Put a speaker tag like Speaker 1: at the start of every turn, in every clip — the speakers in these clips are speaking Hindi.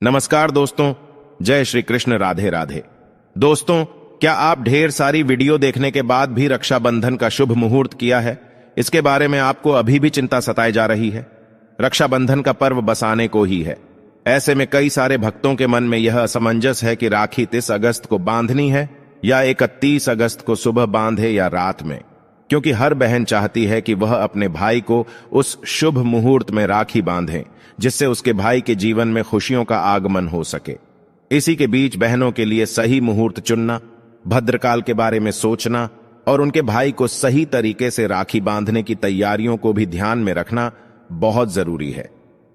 Speaker 1: नमस्कार दोस्तों, जय श्री कृष्ण, राधे राधे। दोस्तों, क्या आप ढेर सारी वीडियो देखने के बाद भी रक्षाबंधन का शुभ मुहूर्त किया है? इसके बारे में आपको अभी भी चिंता सताई जा रही है? रक्षाबंधन का पर्व बस आने को ही है। ऐसे में कई सारे भक्तों के मन में यह असमंजस है कि राखी 30 अगस्त को बांधनी है या 31 अगस्त को सुबह बांधे या रात में, क्योंकि हर बहन चाहती है कि वह अपने भाई को उस शुभ मुहूर्त में राखी बांधे जिससे उसके भाई के जीवन में खुशियों का आगमन हो सके। इसी के बीच बहनों के लिए सही मुहूर्त चुनना, भद्रकाल के बारे में सोचना और उनके भाई को सही तरीके से राखी बांधने की तैयारियों को भी ध्यान में रखना बहुत जरूरी है,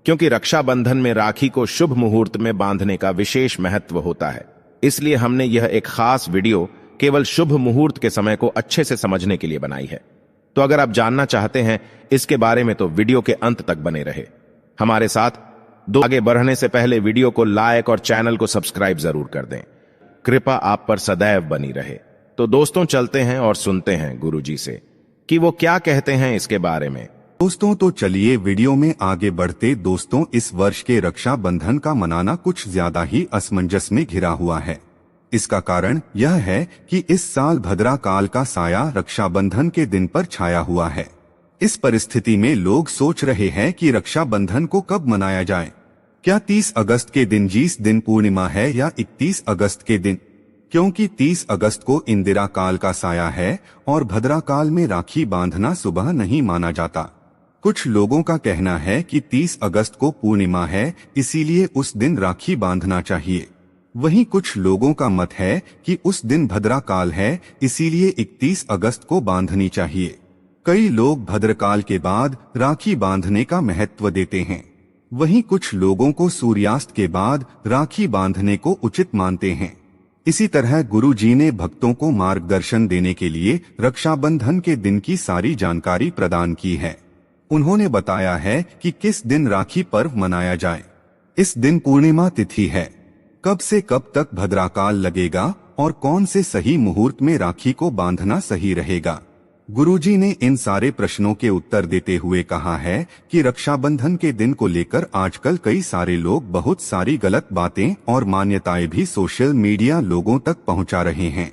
Speaker 1: क्योंकि रक्षाबंधन में राखी को शुभ मुहूर्त में बांधने का विशेष महत्व होता है। इसलिए हमने यह एक खास वीडियो केवल शुभ मुहूर्त के समय को अच्छे से समझने के लिए बनाई है। तो अगर आप जानना चाहते हैं इसके बारे में तो वीडियो के अंत तक बने रहे हमारे साथ। आगे बढ़ने से पहले वीडियो को लाइक और चैनल को सब्सक्राइब जरूर कर दें। कृपा आप पर सदैव बनी रहे। तो दोस्तों, चलते हैं और सुनते हैं गुरुजी से कि वो क्या कहते हैं इसके बारे में।
Speaker 2: दोस्तों, तो चलिए वीडियो में आगे बढ़ते। दोस्तों, इस वर्ष के रक्षाबंधन का मनाना कुछ ज्यादा ही असमंजस में घिरा हुआ है। इसका कारण यह है कि इस साल भद्रा काल का साया रक्षाबंधन के दिन पर छाया हुआ है। इस परिस्थिति में लोग सोच रहे हैं कि रक्षाबंधन को कब मनाया जाए। क्या 30 अगस्त के दिन जिस दिन पूर्णिमा है या 31 अगस्त के दिन, क्योंकि 30 अगस्त को इंदिरा काल का साया है और भद्रा काल में राखी बांधना सुबह नहीं माना जाता। कुछ लोगों का कहना है कि 30 अगस्त को पूर्णिमा है, इसीलिए उस दिन राखी बांधना चाहिए। वहीं कुछ लोगों का मत है कि उस दिन भद्रा काल है, इसीलिए 31 अगस्त को बांधनी चाहिए। कई लोग भद्रकाल के बाद राखी बांधने का महत्व देते हैं। वहीं कुछ लोगों को सूर्यास्त के बाद राखी बांधने को उचित मानते हैं। इसी तरह गुरुजी ने भक्तों को मार्गदर्शन देने के लिए रक्षाबंधन के दिन की सारी जानकारी प्रदान की है। उन्होंने बताया है कि किस दिन राखी पर्व मनाया जाए। इस दिन पूर्णिमा तिथि है, कब से कब तक भद्राकाल लगेगा और कौन से सही मुहूर्त में राखी को बांधना सही रहेगा। गुरुजी ने इन सारे प्रश्नों के उत्तर देते हुए कहा है कि रक्षाबंधन के दिन को लेकर आजकल कई सारे लोग बहुत सारी गलत बातें और मान्यताएं भी सोशल मीडिया लोगों तक पहुंचा रहे हैं।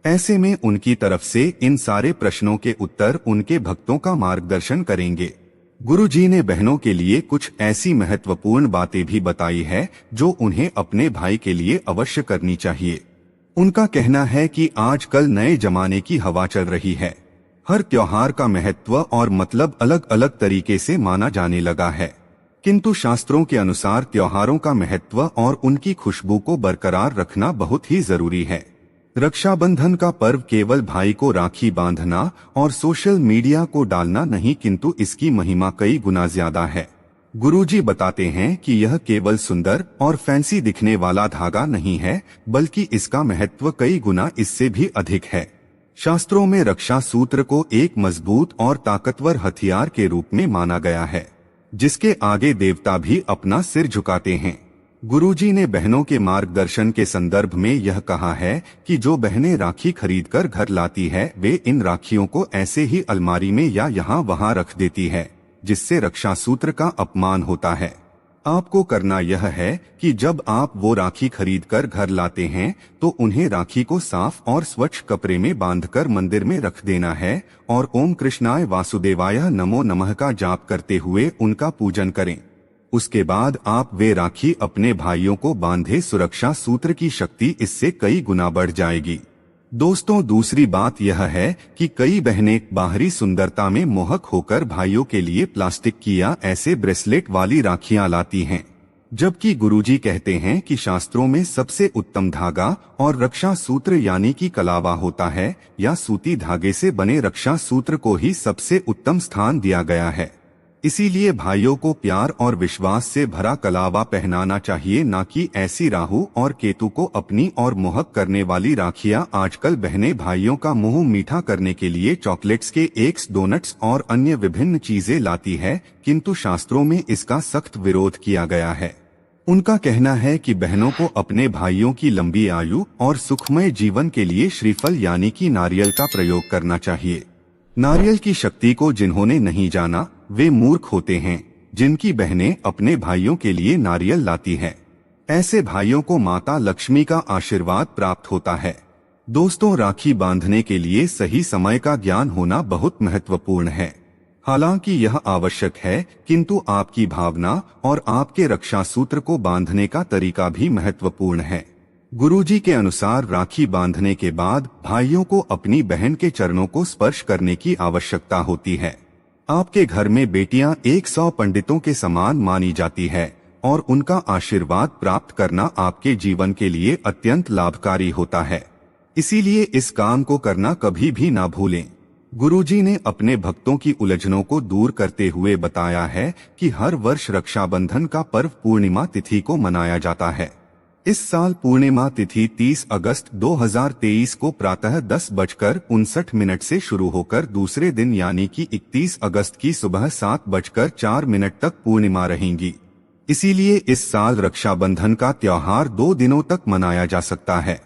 Speaker 2: ऐसे में उनकी तरफ से इन सारे प्रश्नों के उत्तर उनके भक्तों का मार्गदर्शन करेंगे। गुरुजी ने बहनों के लिए कुछ ऐसी महत्वपूर्ण बातें भी बताई है जो उन्हें अपने भाई के लिए अवश्य करनी चाहिए। उनका कहना है कि आजकल नए जमाने की हवा चल रही है। हर त्योहार का महत्व और मतलब अलग अलग तरीके से माना जाने लगा है, किंतु शास्त्रों के अनुसार त्योहारों का महत्व और उनकी खुशबू को बरकरार रखना बहुत ही जरूरी है। रक्षाबंधन का पर्व केवल भाई को राखी बांधना और सोशल मीडिया को डालना नहीं, किंतु इसकी महिमा कई गुना ज्यादा है। गुरुजी बताते हैं कि यह केवल सुंदर और फैंसी दिखने वाला धागा नहीं है, बल्कि इसका महत्व कई गुना इससे भी अधिक है। शास्त्रों में रक्षा सूत्र को एक मजबूत और ताकतवर हथियार के रूप में माना गया है, जिसके आगे देवता भी अपना सिर झुकाते हैं। गुरुजी ने बहनों के मार्गदर्शन के संदर्भ में यह कहा है कि जो बहनें राखी खरीदकर घर लाती है, वे इन राखियों को ऐसे ही अलमारी में या यहाँ वहाँ रख देती है, जिससे रक्षा सूत्र का अपमान होता है। आपको करना यह है कि जब आप वो राखी खरीदकर घर लाते हैं तो उन्हें राखी को साफ और स्वच्छ कपड़े में बांधकर मंदिर में रख देना है और ओम कृष्णाय वासुदेवाय नमो नमः का जाप करते हुए उनका पूजन करें। उसके बाद आप वे राखी अपने भाइयों को बांधे। सुरक्षा सूत्र की शक्ति इससे कई गुना बढ़ जाएगी। दोस्तों, दूसरी बात यह है कि कई बहनें बाहरी सुंदरता में मोहक होकर भाइयों के लिए प्लास्टिक की या ऐसे ब्रेसलेट वाली राखियां लाती हैं, जबकि गुरुजी कहते हैं कि शास्त्रों में सबसे उत्तम धागा और रक्षा सूत्र यानी कि कलावा होता है या सूती धागे से बने रक्षा सूत्र को ही सबसे उत्तम स्थान दिया गया है। इसीलिए भाइयों को प्यार और विश्वास से भरा कलावा पहनाना चाहिए, न कि ऐसी राहु और केतु को अपनी और मोहक करने वाली राखियां। आजकल बहनें भाइयों का मुंह मीठा करने के लिए चॉकलेट्स के केक्स, डोनट्स और अन्य विभिन्न चीजें लाती है, किंतु शास्त्रों में इसका सख्त विरोध किया गया है। उनका कहना है कि बहनों को अपने भाइयों की लंबी आयु और सुखमय जीवन के लिए श्रीफल यानी कि नारियल का प्रयोग करना चाहिए। नारियल की शक्ति को जिन्होंने नहीं जाना वे मूर्ख होते हैं, जिनकी बहनें अपने भाइयों के लिए नारियल लाती हैं। ऐसे भाइयों को माता लक्ष्मी का आशीर्वाद प्राप्त होता है। दोस्तों, राखी बांधने के लिए सही समय का ज्ञान होना बहुत महत्वपूर्ण है। हालांकि यह आवश्यक है, किंतु आपकी भावना और आपके रक्षा सूत्र को बांधने का तरीका भी महत्वपूर्ण है। गुरुजी के अनुसार राखी बांधने के बाद भाइयों को अपनी बहन के चरणों को स्पर्श करने की आवश्यकता होती है। आपके घर में बेटियां 100 पंडितों के समान मानी जाती है और उनका आशीर्वाद प्राप्त करना आपके जीवन के लिए अत्यंत लाभकारी होता है। इसीलिए इस काम को करना कभी भी ना भूलें। गुरुजी ने अपने भक्तों की उलझनों को दूर करते हुए बताया है कि हर वर्ष रक्षाबंधन का पर्व पूर्णिमा तिथि को मनाया जाता है। इस साल पूर्णिमा तिथि 30 अगस्त 2023 को प्रातः 10:59 से शुरू होकर दूसरे दिन यानी कि 31 अगस्त की सुबह 7:04 तक पूर्णिमा रहेंगी। इसीलिए इस साल रक्षाबंधन का त्योहार 2 दिनों तक मनाया जा सकता है।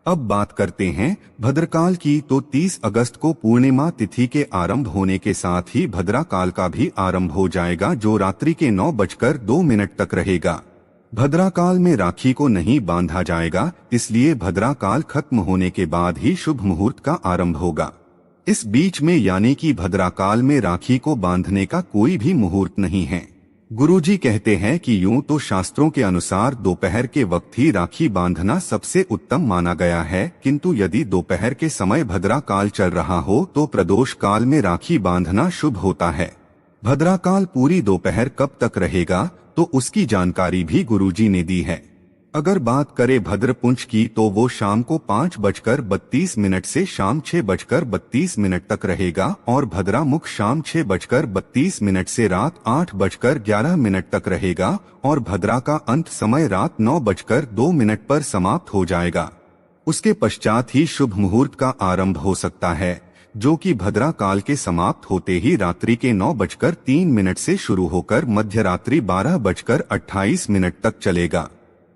Speaker 2: अब बात करते हैं भद्रकाल की, तो 30 अगस्त को पूर्णिमा तिथि के आरंभ होने के साथ ही भद्राकाल का भी आरंभ हो जाएगा, जो रात्रि के 9:02 तक रहेगा। भद्राकाल में राखी को नहीं बांधा जाएगा, इसलिए भद्राकाल खत्म होने के बाद ही शुभ मुहूर्त का आरंभ होगा। इस बीच में यानी कि भद्राकाल में राखी को बांधने का कोई भी मुहूर्त नहीं है। गुरुजी कहते हैं कि यूं तो शास्त्रों के अनुसार दोपहर के वक्त ही राखी बांधना सबसे उत्तम माना गया है, किंतु यदि दोपहर के समय भद्राकाल चल रहा हो तो प्रदोष काल में राखी बांधना शुभ होता है। भद्राकाल पूरी दोपहर कब तक रहेगा, तो उसकी जानकारी भी गुरुजी ने दी है। अगर बात करें भद्रपुंज की, तो वो शाम को 5:32 से शाम 6:32 तक रहेगा और भद्रामुख शाम 6:32 से रात 8:11 तक रहेगा और भद्रा का अंत समय रात 9:02 पर समाप्त हो जाएगा। उसके पश्चात ही शुभ मुहूर्त का आरंभ हो सकता है, जो कि भद्रा काल के समाप्त होते ही रात्रि के 9:03 से शुरू होकर मध्यरात्रि 12:28 तक चलेगा।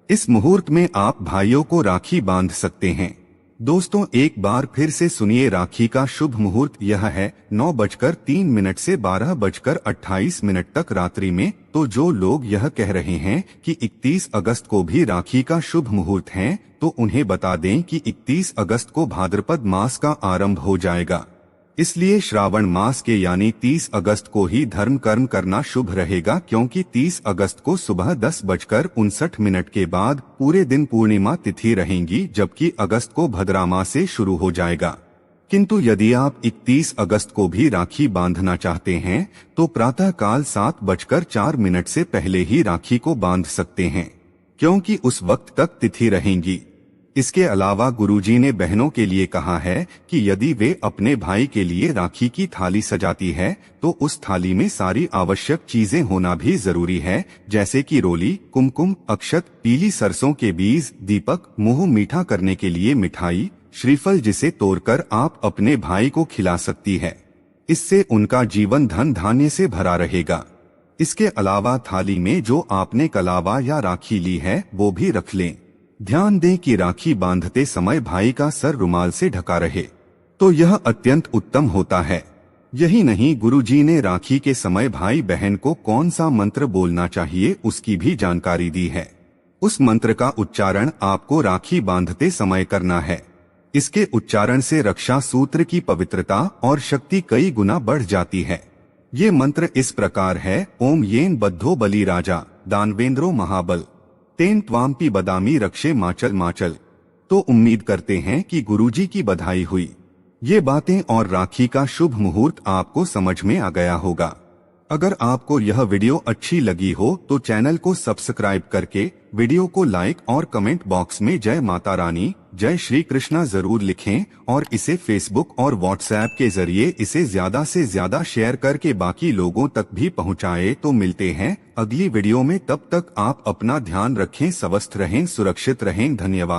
Speaker 2: इस मुहूर्त में आप भाइयों को राखी बांध सकते हैं। दोस्तों, एक बार फिर से सुनिए, राखी का शुभ मुहूर्त यह है 9:03 से 12:28 तक रात्रि में। तो जो लोग यह कह रहे हैं कि 31 अगस्त को भी राखी का शुभ मुहूर्त है, तो उन्हें बता दें कि 31 अगस्त को भाद्रपद मास का आरंभ हो जाएगा। इसलिए श्रावण मास के यानी 30 अगस्त को ही धर्म कर्म करना शुभ रहेगा, क्योंकि 30 अगस्त को सुबह 10:59 के बाद पूरे दिन पूर्णिमा तिथि रहेंगी, जबकि अगस्त को भद्रामास से शुरू हो जाएगा। किंतु यदि आप 31 अगस्त को भी राखी बांधना चाहते हैं, तो प्रातः काल 7:04 से पहले ही राखी को बांध सकते हैं, क्योंकि उस वक्त तक तिथि रहेंगी। इसके अलावा गुरुजी ने बहनों के लिए कहा है कि यदि वे अपने भाई के लिए राखी की थाली सजाती है, तो उस थाली में सारी आवश्यक चीजें होना भी जरूरी है, जैसे कि रोली, कुमकुम, अक्षत, पीली सरसों के बीज, दीपक, मुंह मीठा करने के लिए मिठाई, श्रीफल, जिसे तोड़कर आप अपने भाई को खिला सकती है। इससे उनका जीवन धन धान्य से भरा रहेगा। इसके अलावा थाली में जो आपने कलावा या राखी ली है वो भी रख लें। ध्यान दें कि राखी बांधते समय भाई का सर रुमाल से ढका रहे, तो यह अत्यंत उत्तम होता है। यही नहीं, गुरुजी ने राखी के समय भाई बहन को कौन सा मंत्र बोलना चाहिए उसकी भी जानकारी दी है। उस मंत्र का उच्चारण आपको राखी बांधते समय करना है। इसके उच्चारण से रक्षा सूत्र की पवित्रता और शक्ति कई गुना बढ़ जाती है। ये मंत्र इस प्रकार है: ओम येन बद्धो बलि राजा दानवेंद्रो महाबल तेन त्वाम्पि बदामी रक्षे माचल माचल। तो उम्मीद करते हैं कि गुरुजी की बधाई हुई। ये बातें और राखी का शुभ मुहूर्त आपको समझ में आ गया होगा। अगर आपको यह वीडियो अच्छी लगी हो तो चैनल को सब्सक्राइब करके वीडियो को लाइक और कमेंट बॉक्स में जय माता रानी, जय श्री कृष्णा जरूर लिखें और इसे फेसबुक और व्हाट्सएप के जरिए इसे ज्यादा से ज्यादा शेयर करके बाकी लोगों तक भी पहुंचाएं। तो मिलते हैं अगली वीडियो में, तब तक आप अपना ध्यान रखें, स्वस्थ रहें, सुरक्षित रहें। धन्यवाद।